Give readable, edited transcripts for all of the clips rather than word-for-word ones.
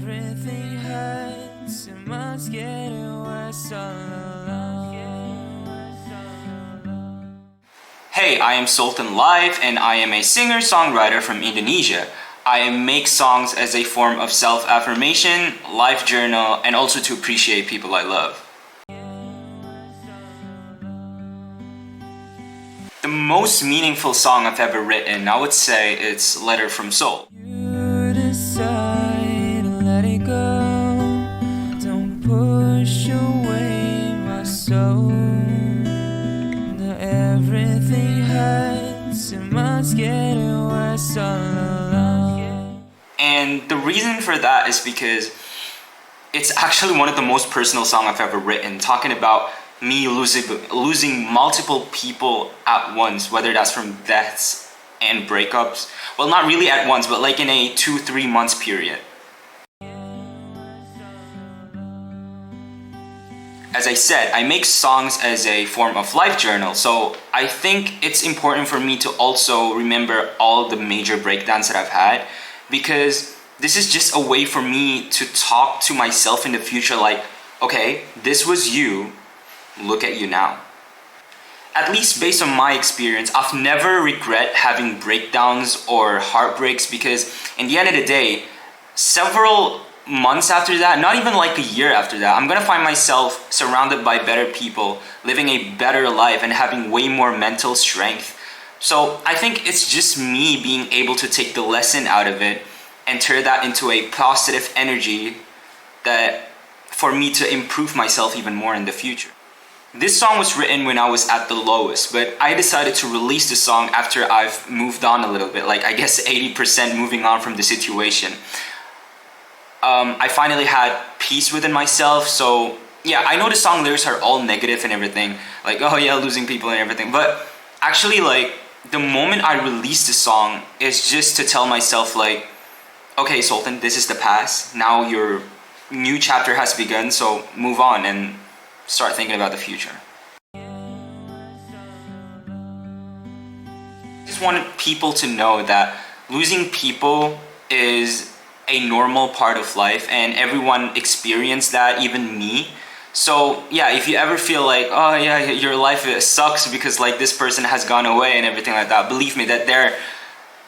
Everything hurts, it must get worse all along. Hey, I am SulthanLive and I am a singer-songwriter from Indonesia. I make songs as a form of self-affirmation, life journal, and also to appreciate people I love. The most meaningful song I've ever written, I would say it's Letter from Soul. You decide to let it go. Don't push away my soul. Now everything hurts, it must get worse all along. And the reason for that is because it's actually one of the most personal songs I've ever written, talking about me losing multiple people at once, whether that's from deaths and breakups. Well, not really at once, but like in a 2-3 months period. As I said, I make songs as a form of life journal, so I think it's important for me to also remember all the major breakdowns that I've had, because this is just a way for me to talk to myself in the future like, okay, this was you, look at you now. At least based on my experience, I've never regret having breakdowns or heartbreaks, because in the end of the day, several months after that, not even like a year after that, I'm gonna find myself surrounded by better people, living a better life and having way more mental strength. So I think it's just me being able to take the lesson out of it and turn that into a positive energy that for me to improve myself even more in the future. This song was written when I was at the lowest, but I decided to release the song after I've moved on a little bit, like I guess 80% moving on from the situation. I finally had peace within myself, so yeah, I know the song lyrics are all negative and everything, like, oh yeah, losing people and everything, but actually, like, the moment I released the song is just to tell myself like, okay, Sulthan, this is the past, now your new chapter has begun, so move on and start thinking about the future. I just wanted people to know that losing people is a normal part of life and everyone experienced that, even me. So yeah, if you ever feel like, oh yeah, your life sucks because like this person has gone away and everything like that, believe me that there are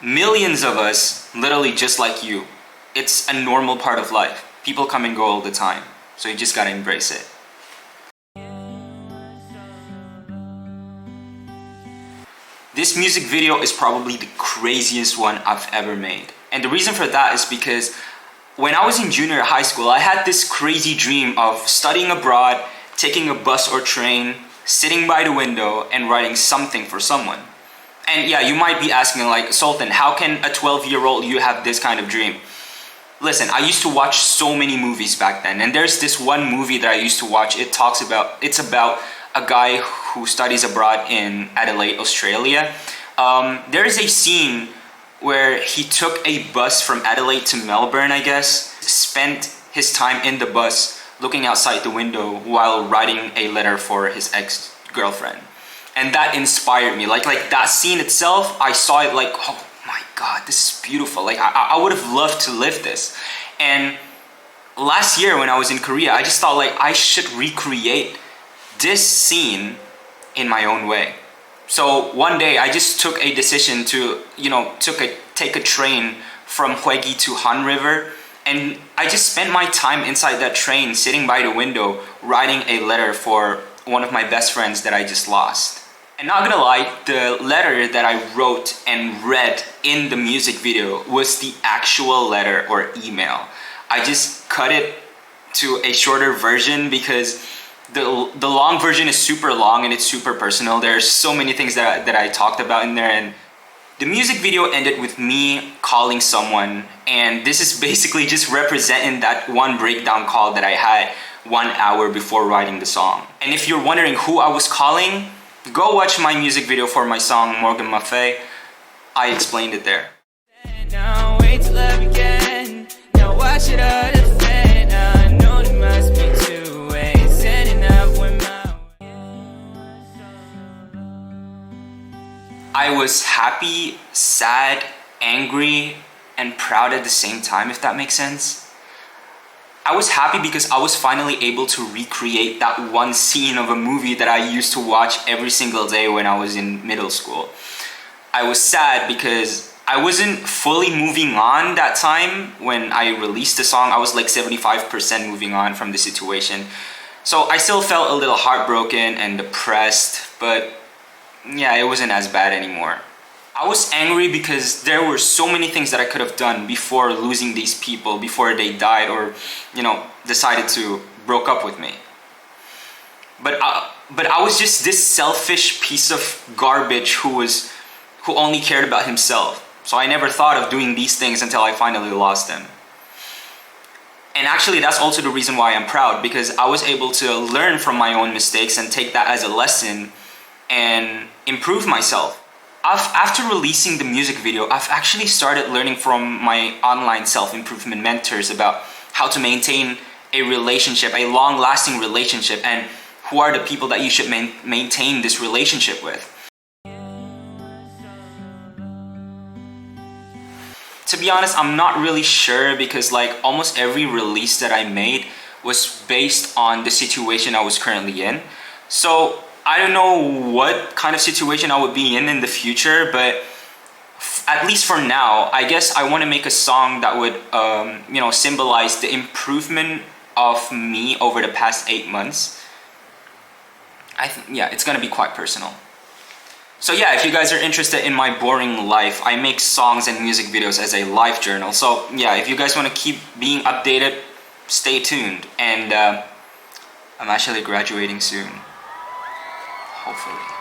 millions of us literally just like you. It's a normal part of life. People come and go all the time, so you just gotta embrace it. This music video is probably the craziest one I've ever made. And the reason for that is because when I was in junior high school, I had this crazy dream of studying abroad, taking a bus or train, sitting by the window and writing something for someone. And yeah, you might be asking like, Sulthan, how can a 12-year-old you have this kind of dream? Listen, I used to watch so many movies back then, and there's this one movie that I used to watch. It's about a guy who studies abroad in Adelaide, Australia. There is a scene where he took a bus from Adelaide to Melbourne, I guess, spent his time in the bus looking outside the window while writing a letter for his ex-girlfriend. And that inspired me. Like that scene itself, I saw it like, oh my God, this is beautiful. Like I would have loved to live this. And last year when I was in Korea, I just thought like I should recreate this scene in my own way. So one day I just took a decision to, take a train from Huegi to Han River, and I just spent my time inside that train sitting by the window writing a letter for one of my best friends that I just lost. And not gonna lie, the letter that I wrote and read in the music video was the actual letter or email. I just cut it to a shorter version because the long version is super long and it's super personal. There's so many things that I talked about in there, and the music video ended with me calling someone, and this is basically just representing that one breakdown call that I had 1 hour before writing the song. And if you're wondering who I was calling, go watch my music video for my song Morgan Maffei. I explained it there. Now wait till I begin. Now watch it all defend. I know there must be two ways, ending up with my. I was happy, sad, angry, and proud at the same time, if that makes sense. I was happy because I was finally able to recreate that one scene of a movie that I used to watch every single day when I was in middle school. I was sad because I wasn't fully moving on that time when I released the song. I was like 75% moving on from the situation. So I still felt a little heartbroken and depressed, but yeah, it wasn't as bad anymore. I was angry because there were so many things that I could have done before losing these people, before they died or, decided to broke up with me. But I was just this selfish piece of garbage who only cared about himself. So I never thought of doing these things until I finally lost him. And actually, that's also the reason why I'm proud, because I was able to learn from my own mistakes and take that as a lesson and improve myself. After releasing the music video, I've actually started learning from my online self-improvement mentors about how to maintain a relationship, a long-lasting relationship, and who are the people that you should maintain this relationship with. To be honest, I'm not really sure because like almost every release that I made was based on the situation I was currently in. So I don't know what kind of situation I would be in the future, but at least for now, I guess I want to make a song that would, symbolize the improvement of me over the past 8 months. It's gonna be quite personal. So yeah, if you guys are interested in my boring life, I make songs and music videos as a life journal. So yeah, if you guys want to keep being updated, stay tuned. And I'm actually graduating soon. Hopefully.